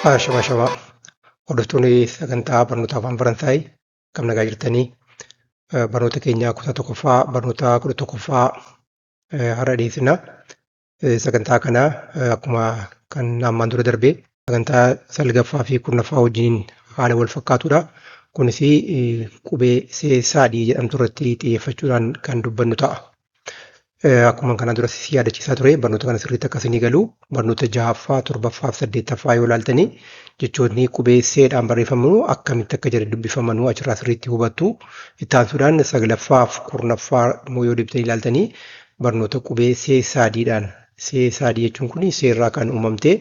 Shama hordoftoonni sagantaa barnootaa afaan Faransaay akkam nagaa jirtanii barnoota keenya kutaa tokkoffaa barnoota 11ffaa har'a dhiyeessina. Sagantaa kana akkuma kan ammaan dura darbe sagantaa 9ffaa fi 10ffaa wajjin haala wal fakkaatudha. Kunis qubee seesaadii jedhamtu irratti xiyyeeffachuudhaan kan dubbannu ta'a. Akkuma kana duras yaadachiisaa ture barnoota kana sirriitti akkasii galu barnoota 6ffaa, 7ffaa fi 8ffaa yoo ilaaltanii jechoonni qubee seedhaan barreeffamu akkamitti akka jedhe dubbifamanuu achirraa sirriitti hubattu. Itti aansuudhaan 9ffaa fi 10ffaa immoo yoo deebitanii ilaaltanii barnoota qubee seesaadiidhaan. Seesaadii jechuun kun seerraa kan uumamte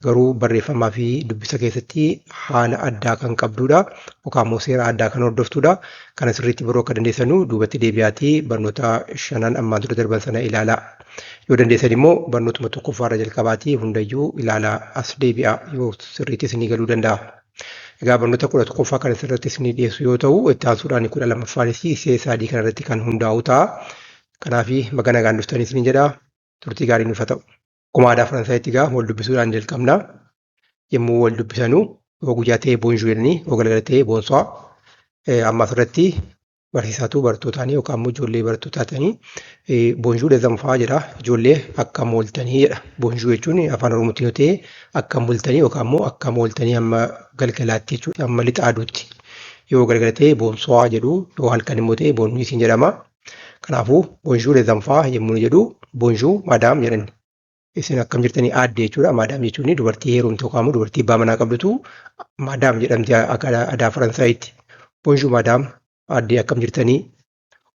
garuu barreeffamaa fi dubbisa keessatti haala addaa kan qabdudha. Yookaan immoo seera addaa kan hordoftudha. Kana sirriitti baruu akka dandeessanu duubatti deebi'aatii barnoota 5 ammaan dura darban sana ilaalaa. Yoo dandeessan immoo barnootuma tokkoffaarra jalqabaatii hundayyuu ilaalaa as deebi'aa yoo sirriitti isinii galuu danda'a. Egaa barnoota 11ffaa kan sirriitti isinii dhiyeessu yoo ta'u itti aansuudhaan 12ffaanis seesaadii kanarratti kan hundaa'u ta'a. Kanaaf baga nagaan dhuftanii isin jedha. Turtii gaarii nuuf haa ta'u. Akkuma aadaa Faransaayatti egaa wal dubbisuudhaan jalqabna. Yommuu wal dubbisanuu yoo guyyaa ta'e boonjuu jedhanii yoo galgala ta'e boonsaa. Amma asirratti barsiisaatu barattootaanii yookaan immoo ijoollee barattootaatanii boonjuu leezamfaa jedha. Ijoollee akkam ooltanii jedha. Boonjuu jechuun afaan Oromootiin yoo ta'e akkam ooltanii yookaan immoo akkam ooltanii amma galgalaatti jechuudha. Amma lixa aduutti. Yoo galgala ta'e boonsaa jedhu yoo halkan immoo ta'e boonniisiin jedhama. Kanaafuu boonjuu leezamfaa yommuu jedhu boonjuu maadaam jedhani. Isin akkam jirtanii aadde jechuudha. Maadaam jechuun dubartii heerumte yookaan immoo dubartii abbaa manaa qabdutu maadaam jedhamti akka aadaa Faransaayitti. Boonjuu maadaam aadde akkam jirtanii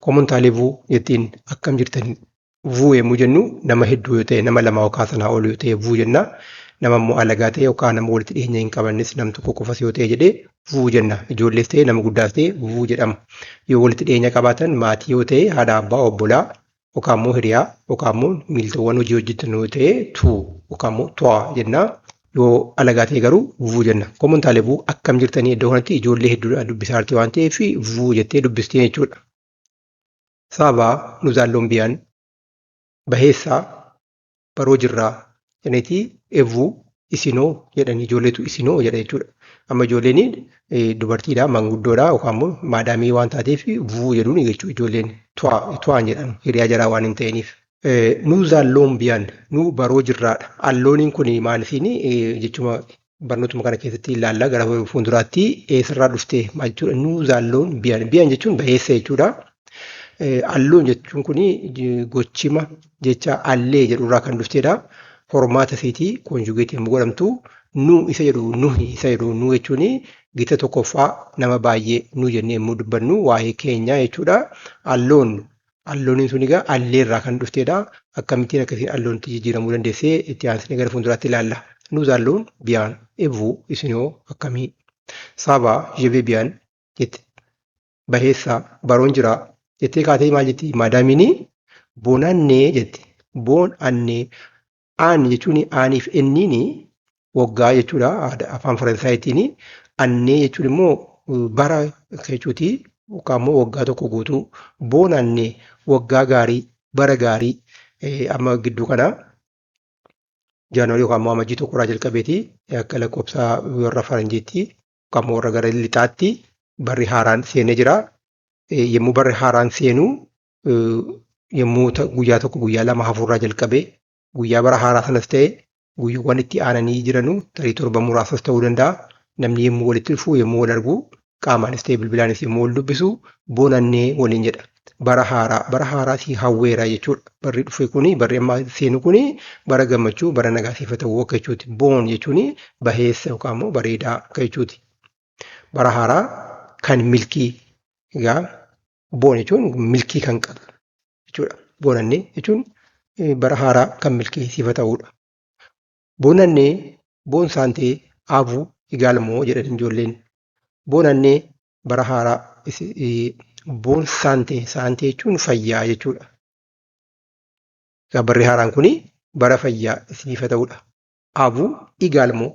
komontaalevuu jettiin akkam jirtanii vuu yommuu jennu nama hedduu yoo ta'e nama lama yookaan sanaa ol yoo ta'e vuu jenna. Nama immoo alagaa ta'e yookaan nama walitti dhiyeenya hin qabannes nam tokko qofas yoo ta'e jedhee vuu jenna. Ijoollees ta'e nama guddaas ta'e vuu jedhama. Yoo walitti dhiyeenya qabaatan maatii yoo ta'e haadha abbaa obbolaa yookaan immoo hiriyaa yookaan immoo miiltowwan hojii hojjetan yoo ta'e tuu yookaan immoo tu'aa jenna. Yoo alagaa ta'e garuu vuu jenna. Komontaalevuu akkam jirtanii iddoo kanatti ijoollee hedduudhaan dubbisaartii waan ta'eef vuu jettee dubbistii jechuudha. Saabaa nuzaalloon biyaan baheessaa baroo jirraa jedhaniitii evuu isinoo jedhanii ijoolleetu isinoo jedha jechuudha. Amma ijoolleen dubartiidha manguddoodha yookaan immoo maadaamii waan taateef vuu jedhuun jechuudha ijoolleen tu'aan jedhan hiriyaa jaraa waan hin ta'iniif. Nuzaalloon biyaan nu baroo jirraadha. Allooniin kun maalifiin jechuma barnootuma kana keessatti ilaallaa gara fuulduraatti eessarraa dhuftee maal jechuudha nuzaalloon biyaan jechuun baheessa jechuudha. Alloon jechuun kun gochima jecha allee jedhurraa kan dhuftedha. Hormaata isiitii koonjugeetiin godhamtu nu isa jedhu nuhi isa jedhu nu jechuun gita tokkoffaa nama baay'ee nu jennee yommuu dubbannu waa'ee keenyaa jechuudha. Allooniin sun egaa alleerraa kan dhuftedha. Akkamittiin akkasiin alloonitti jijjiiramuu dandeessee itti aansanii gara fuulduraatti ilaalla. Nuzaalloon biyaan evuu isinoo akkamii saabaa jebee biyaan jette baheessaa baroon jiraa jettee kaatee maal jetti maadaamiin boonannee jette boon annee. Aan jechuun aaniif enniin waggaa jechuudha afaan Faransaayittiin. Annee jechuun immoo bara jechuuti yookaan immoo waggaa tokko guutuu. Boon annee waggaa gaarii bara gaarii amma gidduu kana jaanuwaarii yookaan immoo amajjii tokkorraa jalqabeeti akka lakkoofsa warra faranjiitti yookaan immoo warra gara lixaatti barri haaraan seenee jira. Yommuu barri haaraan seenu yommuu guyyaa tokko guyyaa lama hafurraa jalqabee. Guyyaa bara haaraa sanas ta'e guyyoowwan itti aananii jiranu tarii torba muraasas ta'uu danda'a. Namni yommuu walitti dhufu yommuu wal argu qaamaanis ta'e bilbilaanis yommuu wal dubbisu boonannee waliin jedha. Bara haaraa si hawweera jechuudha. Barri dhufe kuni barri amma seenu kuni bara gammachuu bara nagaasiifatamu akka jechuuti. Boon jechuun baheessa yookaan immoo bareedaa akka jechuuti. Bara haaraa kan milkii egaa boon jechuun milkii kan qabu jechuudha. Boonannee jechuun. Bara haaraa kan milkeessifata'udha. Boonannee boon saantee haavuu igaalmoo jedhan ijoolleen. Boonannee bara haaraa boon saantee jechuun fayyaa jechuudha. Barri haaraan kun bara fayyaa isiifata'udha. Haavuu igaalmoo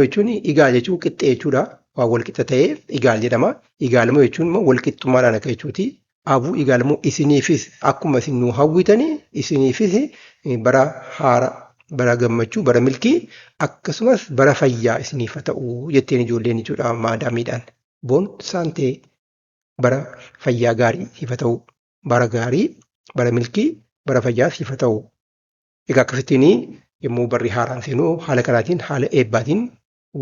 jechuun igaal jechuun qixxee jechuudha. Waan wal qixa ta'eef igaal jedhama. Igaalmoo jechuun immoo wal qixxummaadhaan akka jechuuti. Haavuu igaalmoo isiniifis akkuma isin nu hawwitanii isiniifis bara haaraa bara gammachuu, bara milkii akkasumas bara fayyaa isiniif haa ta'u jetteen ijoolleen jechuudha maadaamiidhaan. Boonsaan ta'e bara fayyaa gaarii siif haa ta'u, bara gaarii, bara milkii, bara fayyaa siif haa ta'u. Egaa akkasittiin yommuu barri haaraan seenuu haala kanaatiin haala eebbaatiin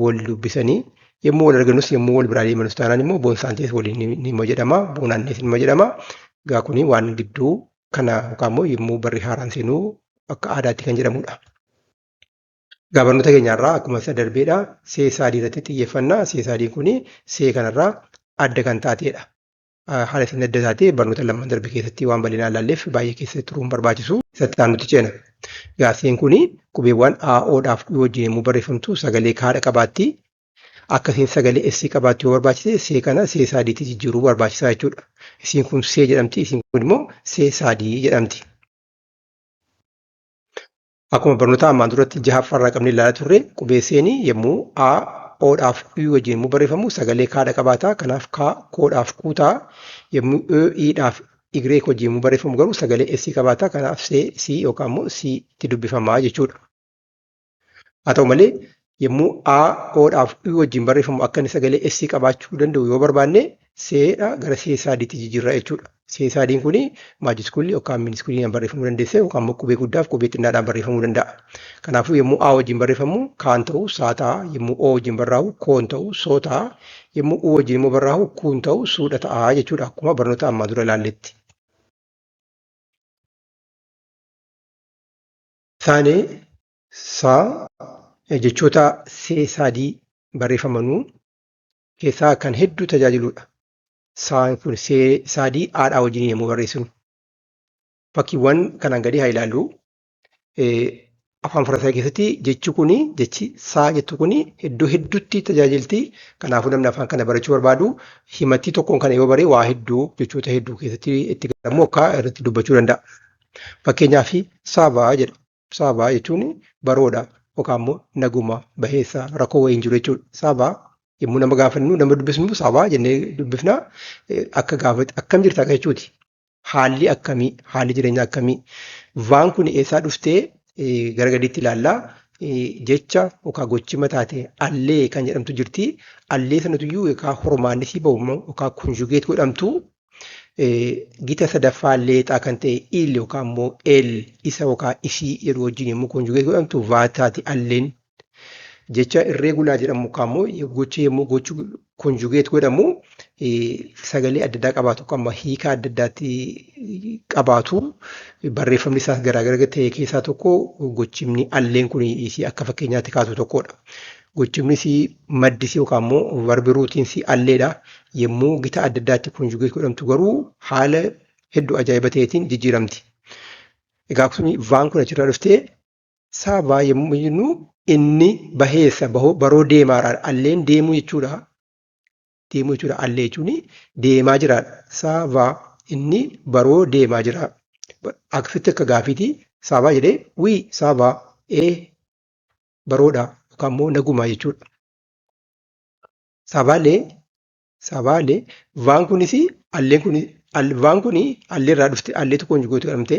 wal dubbisanii yommuu wal arganus yommuu wal biraa deemanus taanaan immoo boonsaan ta'es waliin ni jedhama, boonannees ni jedhama. Egaa kuni waan gidduu kana yookaan immoo yommuu barri haaraan seenuu akka aadaatti kan jedhamudha. Egaa barnoota keenyarraa akkuma isa darbeedha see sadii irratti xiyyeeffannaa. See sadiin kuni see kanarraa adda kan taatedha. Haala isin adda taatee barnoota lamaan darbe keessatti waan bal'inaan ilaalleef baay'ee keessatti turuun barbaachisu isatti aanutti ceena. Egaa seen kuni qubeewwan AO'dhaaf wajjin yommuu barreeffamtu sagalee kaadha qabaatti. Akkasiin sagalee essii qabaatti yoo barbaachise see kana see sadiitti jijjiiruu barbaachisaa jechuudha. Isiin kun see jedhamti, isiin kun immoo see sadii jedhamti. Akkuma barnoota ammaan duratti jahaffaarraa qabnee ilaalaa turre qubee seenii yommuu AO'dhaaf wajjin yommuu barreeffamu sagalee kaadha qabaata. Kanaaf koodhaaf kuutaa yommuu I'dhaaf Y wajjin yommuu barreeffamu garuu sagalee essii qabaata. Kanaaf see yookaan immoo si'itti dubbifama jechuudha. Haa ta'u malee yommuu AO'dhaaf wajjin barreeffamu akka inni sagalee essii qabaachuu danda'u yoo barbaanne seedha gara see sadiitti jijjiirra jechuudha. See sadiin kuni maajiskuulii yookaan miniskuuliin barreeffamuu dandeesse yookaan immoo qubee guddaaf qubee xinnaadhaan barreeffamuu danda'a. Kanaafuu yommuu A wajjin barreeffamu kaan ta'uu saa ta'a, yommuu O wajjin barraa'u koon ta'uu soo ta'a, yommuu U wajjin immoo barraa'u kuun ta'uu suudha ta'a jechuudha akkuma barnoota ammaa dura ilaalletti. Saanee saa jechoota see sadii barreeffamanuu keessaa kan hedduu tajaajiludha. Saan kun see sadii haadhaa wajjin yommuu barreessinu. Fakkiiwwan kanaan gadi haa ilaallu. Afaan Faransaay keessatti jechi kuni jechi saa jettu kuni iddoo hedduutti tajaajilti. Kanaafuu namni afaan kana barachuu barbaadu himattii tokkoon kana yoo baree waa hedduu jechoota hedduu keessatti itti gargaaramuu akka irratti dubbachuu danda'a. Fakkeenyaaf saabaa jedha. Saabaa jechuun baroodha yookaan immoo naguma baheessa rakkoo wayii hin jiru jechuudha. Saabaa yommuu nama gaafannu nama dubbisnu saabaa jennee dubbifna akka gaafate akkam jirta akka jechuuti. Haalli akkamii haalli jireenya akkamii waan kun eessaa dhuftee gara gadiitti ilaallaa jecha yookaan gochi mataa ta'e allee kan jedhamtu jirti. Allee sanatuyyuu yookaan hormaannisii bahu yookaan kunjugeet godhamtu gita sadaffaa leexaa kan ta'e il yookaan immoo el isa yookaan isii yeroo wajjin yommuu kunjugeet godhamtu vaataati alleen. Jecha irreegulaa jedhamu yookaan immoo gochi yommuu gochi kunjugeet godhamu sagalee adda addaa qabaatu yookaan hiika adda addaatti qabaatu barreeffamni isaas garaagara ta'e keessaa tokko gochimni alleen kun isii akka fakkeenyaatti kaatu tokkodha. Gochimni isii maddisii yookaan immoo varbiruutiinsi alleedha. Yommuu gita adda addaatti kunjugeet godhamtu garuu haala hedduu ajaa'iba ta'eetiin jijjiiramti. Egaa akkasuma waan kun achirraa dhuftee saabaa yommuu jennu inni baheessa baroo deemaadha. Alleen deemuu jechuudha. Deemuu jechuudha. Allee jechuun deemaa jiraadha. Saabaa inni baroo deemaa jira. Akkasitti akka gaafiiti saabaa jedhee wii saabaa baroodha yookaan immoo nagumaa jechuudha. Saabaalee waan kunis alleen kun waan kun alleerraa dhufte allee tokkoon jugooti jedhamte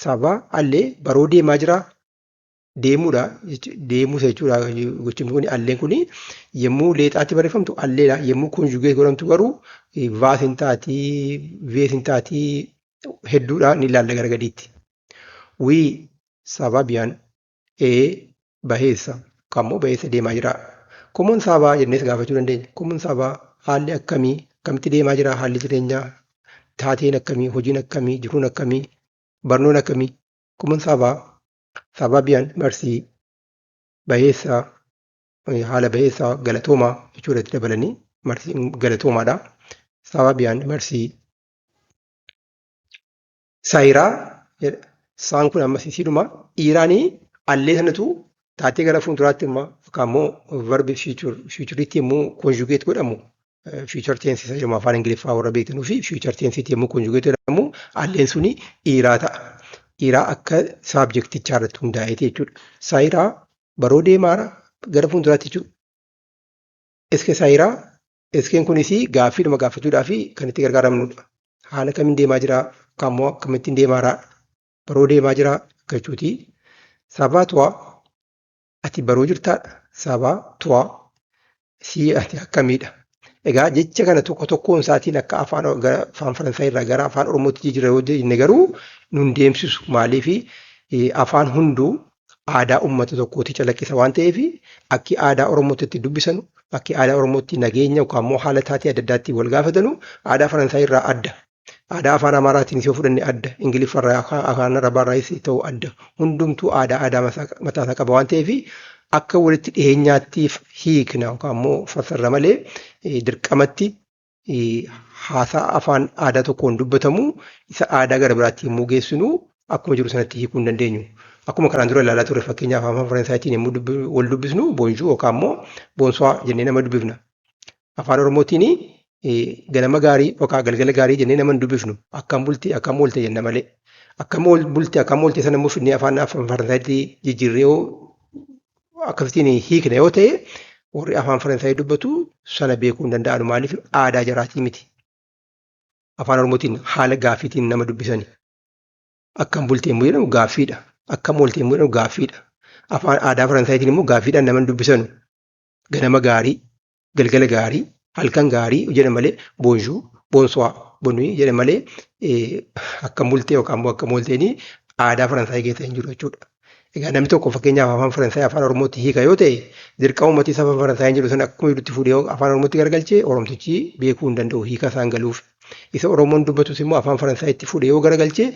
saabaa allee baroo deemaa jira. Deemuudha deemuusa jechuudha gochimni kun alleen kun yommuu leexaatti barreeffamtu alleedha yommuu kunjugeet godhamtu garuu vaas hin taatii vees hin taatii hedduudha ni ilaalla gara gadiitti. Wii saabaa biyaan baheessa yookaan immoo baheessa deemaa jira. Komoon saabaa jennees gaafachuu dandeenya. Komoon saabaa haalli akkamii akkamitti deemaa jira haalli jireenyaa taateen akkamii hojiin akkamii jiruun akkamii barnoon akkamii komoon saabaa biyaan marsii baheessa haala baheessa galatoomaa jechuudha itti dabalanii marsii galatoomaadha. Saabaa biyaan marsii saayiraa saan kun ammas isiidhuma dhiiraanii allee sanatu taatee gara fuulduraatti immoo yookaan immoo verbi fiichuriitti immoo konjugeet godhamu fiichar teensisa jedhamu afaan ingiliffaa warra beektanuu fi fiichar teensiitti immoo konjugeet godhamu alleen suni dhiiraa ta'a. Dhiiraa akka saabjektichaa irratti hundaa'eeti jechuudha. Saayiraa baroo deemaara gara fuulduraatti jechuudha. Eskee saayiraa eskeen kunis gaaffiidhuma gaafachuudhaaf kan itti gargaaramnudha. Haala kamiin deemaa jira yookaan immoo akkamittiin deemaara baroo deemaa jira jechuuti. Sabaa tu'aa ati baruu jirtaadha. Sabaa tu'aa sii ati akkamiidha. Egaa jecha kana tokko tokkoon isaatiin akka afaan Faransaay irraa gara afaan Oromootti jijjiirra yoo jenne garuu nun deemsisu. Maaliif afaan hunduu aadaa uummata tokkooti calaqqisa waan ta'eef akki aadaa Oromootti itti dubbisanu, akki aadaa Oromootti nageenya yookaan immoo haala taatee adda addaatti wal gaafatanu aadaa Faransaay irraa adda. Aadaa afaan Amaaraatiin yoo fudhanne adda. Ingiliffarraa afaan Arabaarraas ta'u adda. Hundumtuu aadaa mataasaa qaba waan ta'eef akka walitti dhiyeenyaattiif hiikna yookaan immoo fassarra malee dirqamatti haasaa afaan aadaa tokkoon dubbatamu isa aadaa gara biraatti yommuu geessinu akkuma jiru sanatti hiikuu hin dandeenyu. Akkuma kanaan dura ilaalaa turre fakkeenyaaf afaan Faransaayitiin yommuu wal dubbisnu boonjuu yookaan immoo boonsuwaa jennee nama dubbifna. Afaan Oromootiin ganama gaarii yookaan galgala gaarii jennee nama hin dubbifnu. Akkam bulti akkam oolte jenna malee. Akkam bulti akkam oolte sana immoo finnee afaan Faransaayiti jijjiirree akkasitiin hiikna yoo ta'e warri afaan Faransaayii dubbatu sana beekuu hin danda'anu. Maaliif aadaa jaraatii miti. Afaan Oromootiin haala gaaffiitiin nama dubbisani. Akkam bultee immoo jedhamu gaaffiidha. Akkam oolte immoo jedhamu gaaffiidha. Afaan aadaa Faransaaytiin immoo gaaffiidhaan nama dubbisanu. Ganama gaarii, galgala gaarii, halkan gaarii jedhan malee boonjuu, boonsuwaa, bonuu jedhan malee akkam bultee yookaan immoo akkam oolteenii aadaa Faransaayii keessa hin jiru jechuudha. Egaa namni tokko fakkeenyaaf afaan Faransaayii afaan Oromootti hiika yoo ta'e dirqama uummatni afaan Faransaayii jiru sana akkuma jirutti fuudhee afaan Oromootti garagalchee Oromtichi beekuu hin danda'u hiika isaan galuuf. Isa Oromoon dubbatus immoo afaan Faransaayii fuudhee yoo garagalchee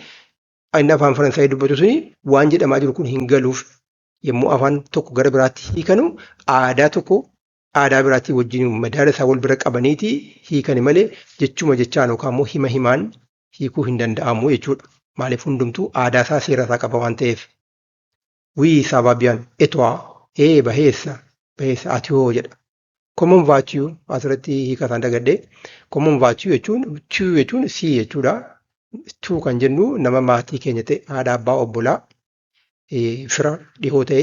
inni afaan Faransaayii dubbatu suni waan jedhamaa jiru kun hin galuuf. Yommuu afaan tokko gara biraatti hiikanu aadaa tokko aadaa biraatti wajjin madaala isaa wal bira qabaniiti hiikani malee jechuma jechaan yookaan immoo hima himaan hiikuu hin danda'amu jechuudha. Maaliif hundumtuu aadaa isaa seera isaa qaba waan ta'eef. Oui, ça va bien. Et toi? Baheessa. Baheessa ati hoo jedha. Comment vas-tu? Asirratti hiika isaan dagadde. Comment vas-tu jechuun tu jechuun si jechuudha. Tu kan jennu nama maatii keenya ta'e haadha abbaa obbolaa fira dhihoo ta'e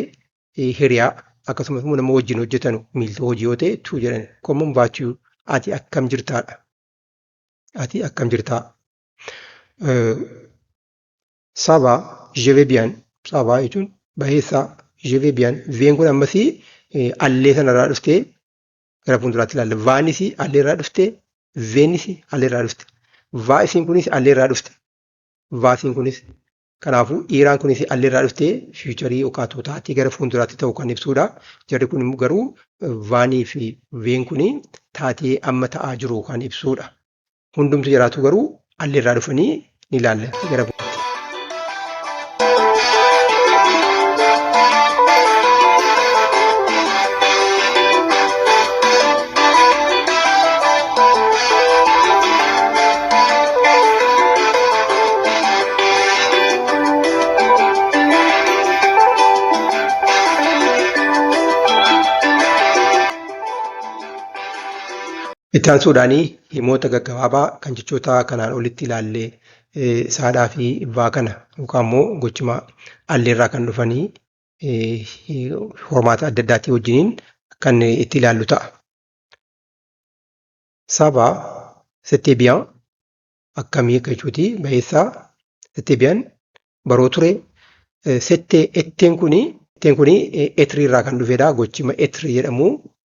hiriyaa akkasumas immoo nama wajjin hojjetanu miiltoo hojii yoo ta'e tu jedhan. Comment vas-tu? Ati akkam jirtaadha. Ati akkam jirtaa? Ça va, je vais bien. Ça va jechuun baheessaa je vais bien. Veen kun ammasii allee sanarraa dhuftee gara fuulduraatti ilaalla. Vaanis alleerraa dhuftee veenis alleerraa dhufte. Vaasiin kunis alleerraa dhufte. Vaasiin kunis kanaafuu dhiiraan kunis alleerraa dhuftee fiicharii yookaan taatee gara fuulduraatti ta'u kan ibsudha. Jarri kun immoo garuu vaanii fi veen kun taatee amma ta'aa jiru kan ibsudha. Hundumtu jiraatu garuu alleerraa dhufanii ni ilaalla gara itti aansuudhaanii himoota gaggabaabaa kan jechoota kanaan olitti ilaallee saadhaa fi ibbaa kana yookaan immoo gochima alleerraa kan dhufanii hormaata adda addaatii wajjiniin kan itti ilaallu ta'a. Sabaa c'était bien akkamii akka jechuuti baheessaa c'était bien baroo ture settee etteen kuni etiriirraa kan dhufedha. Gochima etiri jedhamu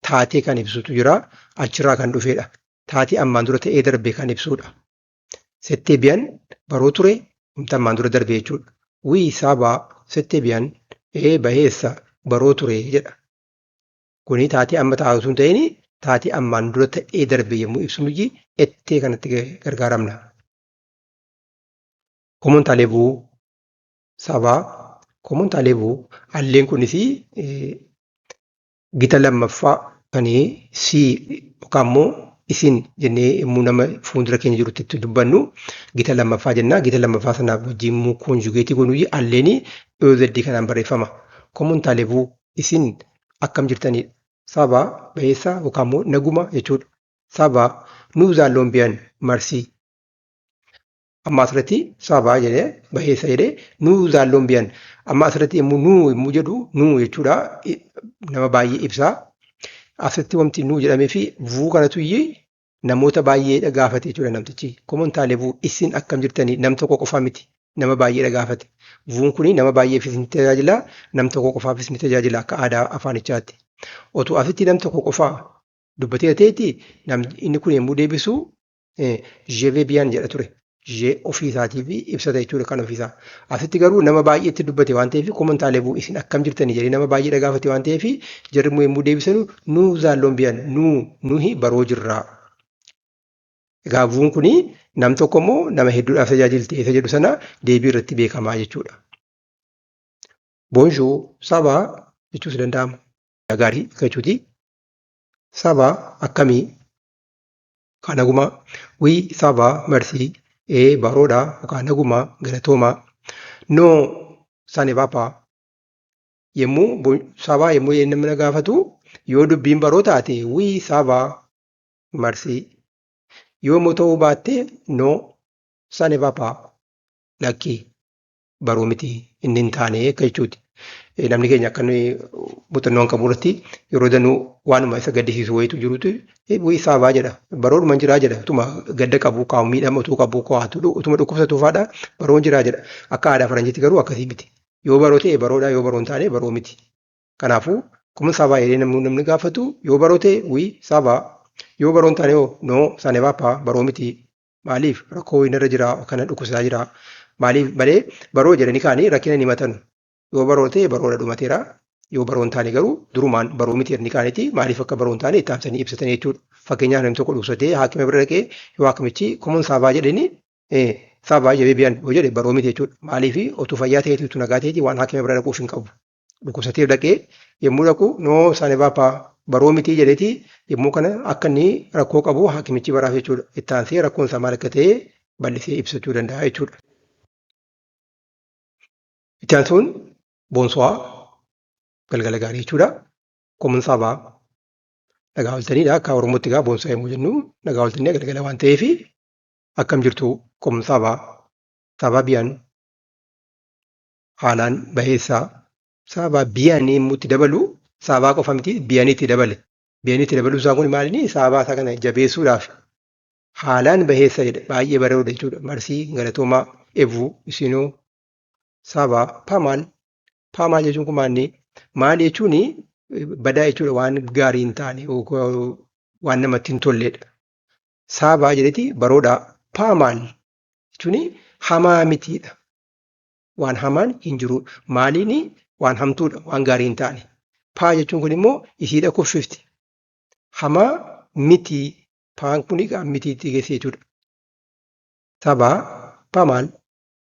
taatee kan ibsutu jira. Achirraa kan dhufedha. Taatee ammaan dura ta'ee darbe kan ibsudha. Settee bien baroo ture ammaan dura darbe jechuudha. Oui ça va settee bien baheessa baroo ture jedha. Kuni taatee amma taa'u sun ta'ini taatee ammaan dura ta'ee darbe yommuu ibsinu ettee kanatti gargaaramna. Comment allez-vous? Ça va? Comment allez-vous? Alleen kunis gita lammaffaa kan si yookaan immoo isin jennee yommuu nama fuuldura keenya jirutti itti dubbannu gita lammaffaa jenna. Gita lammaffaa sanaaf wajjin immoo koonjugeetii goonuu alleeni OZD kanaan barreeffama. Comment allez-vous? Isin akkam jirtanidha. Ça va baheessaa yookaan immoo naguma jechuudha. Ça va nous allons bien merci. Amma asirratti ça va jedhee baheessa jedhee nous allons bien. Amma asirratti yommuu jedhu nuu jechuudha nama baay'ee ibsaa. Asirratti wanti nuu jedhamee fi vuu kanatu namoota baay'ee gaafate jechuudha namtichi. Comment allez-vous? Isin akkam jirtanii nam tokko qofa miti. nama baay'eedha gaafate. Vuun kuni nama baay'eefis ni tajaajila, nam tokko qofaafis ni tajaajila akka aadaa afaanichaatti. Otoo asitti nam tokko qofaa dubbatee ta'eeti inni kun yommuu deebisu je vais bien jedha ture. Je ofiisaatii fi ibsata jechuudha kan ofiisaa. Asitti garuu nama baay'eetti dubbate waan ta'eef komantaalee bu'u isin akkam jirtanii jedhee nama baay'eedha gaafate waan ta'eef jarri immoo yommuu deebisanu nuu zaalloon biyan nuhi baroo jirraa. Egaa vuun kuni nam tokko immoo nama hedduudhaaf tajaajilti isa jedhu sana deebii irratti beekamaa jechuudha. Bonjour, ça va jechuus danda'ama. Gaarii jechuuti. Ça va akkamii? Kan nagumaa. Oui, ça va, merci. Baroodha yookaan nagumaa galatoomaa. Non, ça ne va pas. Yommuu ça va yommuu namni na gaafatu yoo dubbiin baroo taate oui, ça va, merci. Yommuu ta'uu baatte non, ça ne va pas. Lakkii baroo miti inni hin taane akka jechuuti. Namni keenya akka muuxannoon qabu irratti yeroo danuu waanuma isa gaddisiisu wayitu jirutu oui ça va jedha. Baroodhuma jiraa jedha. Utuma gadda qabu qabu miidhama utuu qabu qo'atu utuma dhukkubsatu faadha baroon jiraa jedha. Akka aadaa faranjiitti garuu akkasii miti. Yoo baroo ta'e baroodha yoo baroo hin taane baroo miti. Kanaafuu kuma ça va jedhee namni gaafatu yoo baroo ta'e oui ça va. Yoo baroo hin taane non ça ne va pas baroo miti. Maaliif rakkoo inni irra jira kana dhukkubsaa jira. Maaliif malee baroo jedhanii kaanii rakkina ni himatan. Yoo baroo ta'e baroodha dhumateera. Yoo baroo hin taane garuu durumaan baroo miti jedhanii kaaniiti maaliif akka baroo hin taane itti aansanii ibsatan jechuudha. Fakkeenyaaf namni tokko dhukkubsatee haakima bira dhaqee yoo haakimichi komuun saabaa jedhanii saabaa jabee biyyan yoo jedhe baroo miti jechuudha. Maaliif otuu fayyaa ta'eetu nagaa ta'eeti waan haakima bira dhaquuf hin qabu. Dhukkubsatee dhaqee yommuu dhaqu noo saane baapaa baroo miti jedheeti yommuu kana akka inni rakkoo qabu haakimichi baraaf jechuudha. Itti aansee rakkoon isaa maal akka ta'e bal'isee ibsachuu danda'a jechuudha. Itti aansuun boonsuwaa galgala gaarii jechuudha. Komuun saabaa nagaa ooltaniidha. Akka Oromootti egaa boonsaa yommuu jennu nagaa ooltanii galgala waan ta'eef akkam jirtu komuun saabaa biyyan haalaan baheessaa saabaa biyyanii yommuu itti dabalu saabaa qofa miti biyyanii itti dabale. Biyyanii itti dabaluu isaa kun maali? Saabaa isaa kana jabeessuudhaaf haalaan baheessa jedha. Baay'ee bareedoodha jechuudha. Marsii galatoomaa eebuu isinoo saabaa paamaal jechuun kun maal jechuun badaa jechuudha waan gaarii hin taane waan namatti hin tolledha. Saabaa jedheeti baroodhaa paamaal jechuun hamaa mitiidha. Waan hamaan hin jiru. Maaliin waan hamtuudha waan gaarii hin taane. Paa jechuun kun immoo isiidha kuffifti. Hamaa miti paan kun mitiitti geesse jechuudha. Saabaa paamaal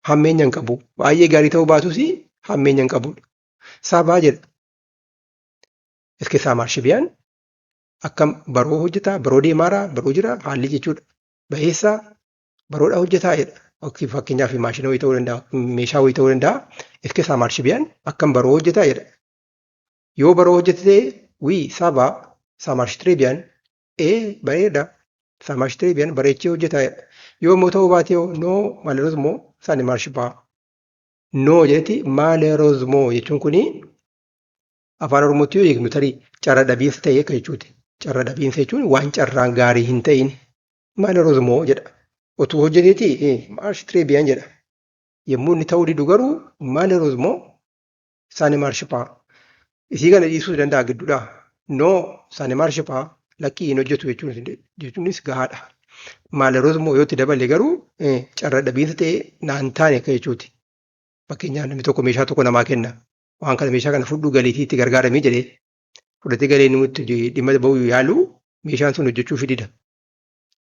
hammeenya hin qabu. Baay'ee gaarii ta'uu baatus hammeenya hin qabudha. Saabaa jedha. Iske saamaarshi biyyan akkam baroo hojjetaa, baroo deemaaraa, baroo jira haalli jechuudha. Baheessaa baroodhaa hojjetaa jedha. Fakkeenyaaf maashina wayii ta'uu danda'a, meeshaa wayii ta'uu danda'a. Iske saamaarshi biyyan akkam baroo hojjetaa jedha. Yoo baroo hojjetee wii saabaa saamaarshi tiree biyyan bareeda saamaarshi tiree biyyan bareechee hojjetaa jedha. Yoo immoo ta'uu baatee noo maaleroosmoo saani maarshipaa. Noo jedhetti maaleroosmoo jechuun kuni afaan Oromootti yoo eegnu tarii carra dhabiinsa ta'e akka jechuuti. Carra dhabiinsa jechuun waan carraan gaarii hin ta'in maaleroosmoo jedha. Otuu hojjeteeti maarshi tiree biyyan jedha. Yommuu inni ta'uu didu garuu maaleroosmoo saani maarshipaa. Isii kana dhiisuu danda'a gidduudha. Noo saani maarshipaa lakkii hin hojjetu jechuunis gahaadha. Maaleroosmoo yoo itti dabale garuu carra dhabiinsa ta'e naan taane akka jechuuti. Fakkeenyaaf namni tokko meeshaa tokko namaa kenna. Waan kana meeshaa kana fudhuu galiitii itti gargaaramee jedhee fudhatee galee nuti dhimma ba'uu yaalu meeshaan sun hojjechuu fidida.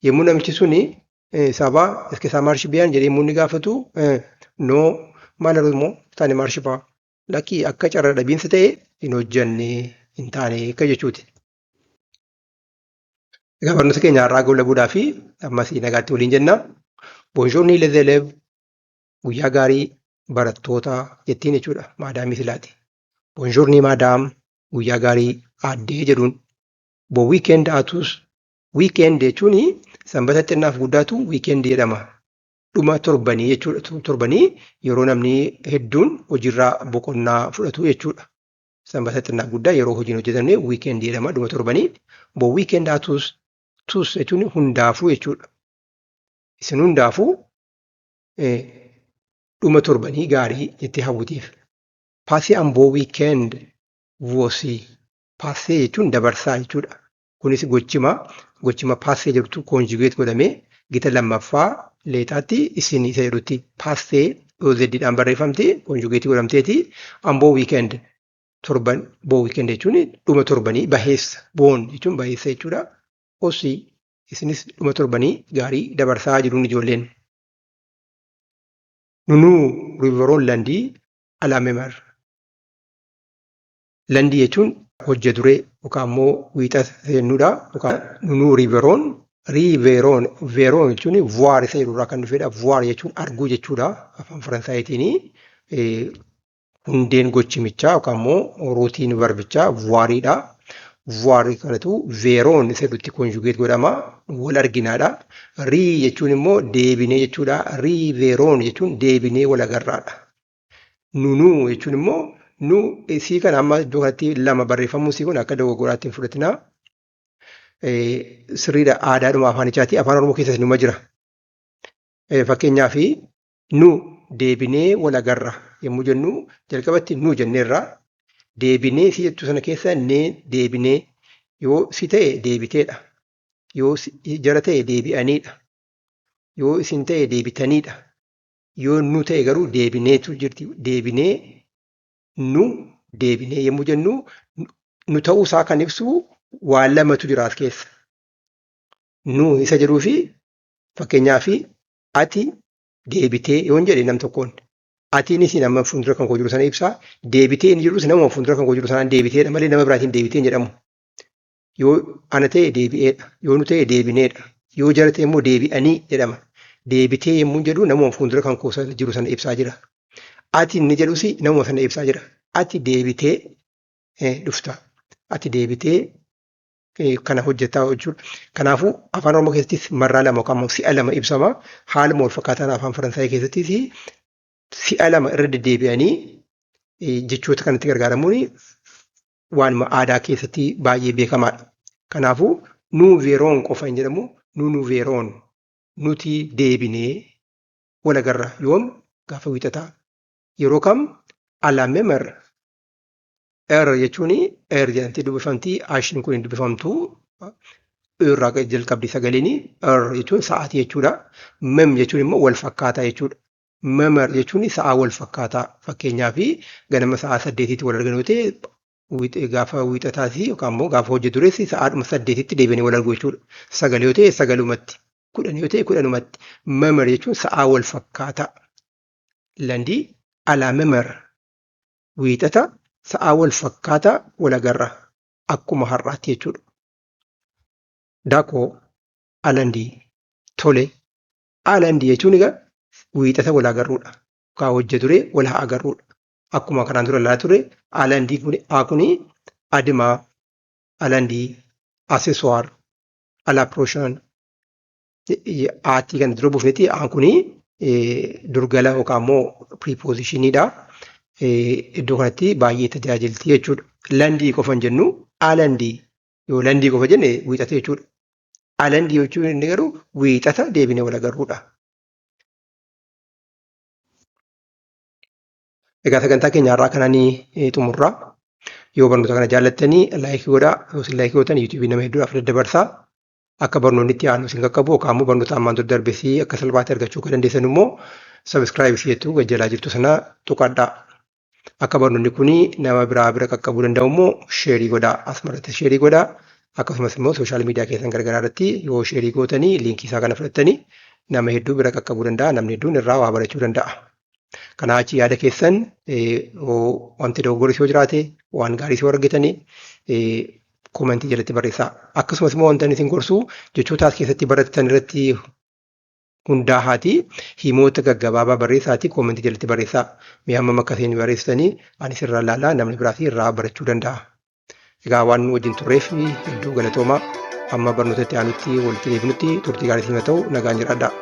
Yommuu namichi suni saabaa iske isaa maarshi biyyan jedhee yommuu inni gaafatu noo maaleroosmoo saani maarshipaa. Lakkii akka carra dhabiinsa ta'e hin hojjenne hin taane akka jechuuti. Egaa barnoota keenya har'aa goolabuudhaa fi ammas nagaatti waliin jenna. Bonjourni les élèves guyyaa gaarii barattootaa jettiin jechuudha. Maadaamii silaati. Bonjourni maadaam guyyaa gaarii aaddee jedhuun. Bon weekend atus weekend jechuun sanbata xinnaaf guddaatu weekend jedhama. Dhuma torbanii jechuudha. Torbanii yeroo namni hedduun hojiirraa boqonnaa fudhatu jechuudha. Sanbata xinnaa guddaa yeroo hojiin hojjetamne weekend jedhama dhuma torbanii. Bon weekend atus jechuun hundaafuu jechuudha. Isin hundaafuu dhuma torbanii gaarii jettee hawwitiif. Passez un beau week-end vous aussi. Passez jechuun dabarsaa jechuudha. Kunis gochima passez jedhutu conjugate godhamee gita lammaffaa leetaatti isin isa jedhutti passez OZ'dhaan barreeffamti conjugate godhamteeti. Un beau week-end torban beau week-end jechuun dhuma torbanii baheessa boon jechuun baheessa jechuudha. Aussi isinis dhuma torbanii gaarii dabarsaa jiruun ijoolleen. Nunuu riivaroon landii alaameemar. Landii jechuun hojja duree yookaan immoo wiixata jennuudha. Nunuu riiveroon jechuun vuwaar isa jedhurraa kan dhufedha. Vuwaar jechuun arguu jechuudha afaan Faransaayitiin. Hundeen gochimichaa yookaan immoo rootiin verbichaa vuwaariidha. Vuwaarii kanatu veeroon isa jedhutti konjugeet godhama. Wal arginaadha. Rii jechuun immoo deebinee jechuudha. Riiveroon jechuun deebinee wal agarraadha. Nunuu jechuun immoo nu isii kana amma iddoo kanatti lama barreeffamuu isii kun akka dogoggoraatti hin fudhatinaa. Sirriidha aadaadhuma afaanichaati. Afaan Oromoo keessatti numa jira. Fakkeenyaaf nu deebinee wal agarra yommuu jennu jalqabatti nu jenneerra. Deebinee si jettu sana keessa nee deebinee yoo si ta'e deebiteedha. Yoo jara ta'e deebi'aniidha. Yoo isin ta'e deebitaniidha. Yoo nu ta'e garuu deebineetu jirti. Deebinee nu deebinee yommuu jennu nu ta'uu isaa kan ibsu waan lamatu jira as keessa. Nu isa jedhuu fi fakkeenyaaf ati deebitee yoon jedhe nam tokkoon. Atiinis nama fuuldura kan koo jiru sana ibsaa. Deebitee inni jirus nama fuuldura kan koo jiru sanaan deebiteedha malee nama biraatiin deebitee hin jedhamu. Yoo ana ta'e deebi'eedha. Yoo nu ta'e deebineedha. Yoo jara ta'e immoo deebi'anii jedhama. Deebitee yommuu jedhu nama fuuldura kan koo jiru sana ibsaa jira. Ati inni jedhus nama sana ibsaa jira. Ati deebitee dhufta. Ati deebitee kana hojjetaa jechuudha. Kanaafuu afaan Oromoo keessattis marraa lama yookaan si'a lama ibsama. Haaluma wal fakkaataan afaan Faransaayii keessattis si'a lama irra deddeebi'anii jechoota kanatti gargaaramuun waanuma aadaa keessatti baay'ee beekamaadha. Kanaafuu nu veeroon qofa hin jedhamu nu veeroon nuti deebinee wal agarra yoom gaafa wiixataa. Yeroo kam alaameemar jechuun jedhamtee dubbifamti. Ashiin kun hin dubbifamtu. Irraa jalqabdi sagaleen jechuun sa'aatii jechuudha. Mem jechuun immoo wal fakkaataa jechuudha. Memar jechuun sa'a wal fakkaataa. Fakkeenyaaf ganama sa'a 8tti wal arginu ta'e gaafa wiixataati yookaan immoo gaafa hojii dureessi sa'aadhuma 8tti deebiinee wal argu jechuudha. Sagal yoo ta'e sagalumatti. 10 yoo ta'e 10umatti. Memar jechuun sa'a wal fakkaataa. Landii alaameemar wiixata sa'a wal fakkaataa wal agarra akkuma har'aatti jechuudha. Daakoo alandii tole alandii jechuun egaa wiixata wal agarruudha. Kaa hojja duree wal haa agarruudha. Akkuma kanaan dura ilaalaa ture alandii kun adimaa alandii asesuwaar alaaprooshaan aatii kan dura buufnetti aan kun durgala yookaan immoo piriipoozishiniidha. Iddoo kanatti baay'ee tajaajilti jechuudha. Landii qofa hin jennu alandii yoo landii qofa jenne wiixata jechuudha. Alandii jechuun inni garuu wiixata deebinee wal agarruudha. Egaa sagantaa keenya har'aa kanaan xumurraa. Yoo barnoota kana jaallattanii laayikii godhaa. Yoo isin laayikii gootan yuutuubii nama hedduudhaaf daddabarsaa. Akka barnoonni itti aanu isin qaqqabu yookaan immoo barnoota ammaan dura darbesii akka salphaatti argachuu kan dandeessan immoo sabiskiraayibii jettuu gajjalaa jirtu sana tuqadhaa. Akka barnoonni kun nama biraa bira qaqqabuu danda'u immoo sheerii godhaa. Asumarratti sheerii godhaa. Akkasumas immoo sooshaal miidiyaa keessan gargaraa irratti yoo sheerii gootanii liinkii isaa kana fudhattanii nama hedduu bira qaqqabuu danda'a. Namni hedduun irraa waa barachuu danda'a. Kanaa achi yaada keessan wanti dogoggoris yoo jiraate waan gaarii yoo argitanii koomentii jalatti barreessaa. Akkasumas immoo wanta isin gorsu jechoota as keessatti baratan irratti hundaa'aatii himoota gaggabaabaa barreessaatii koomentii jalatti barreessaa. Mee hammam akka isin barreessitanii anis irraa ilaalaa namni biraas irraa barachuu danda'a. Egaa waan nu wajjin turreef hedduu galatoomaa. Amma barnoota itti aanutti walitti deebinutti turtii gaarii isin haa ta'u nagaan jiraadhaa.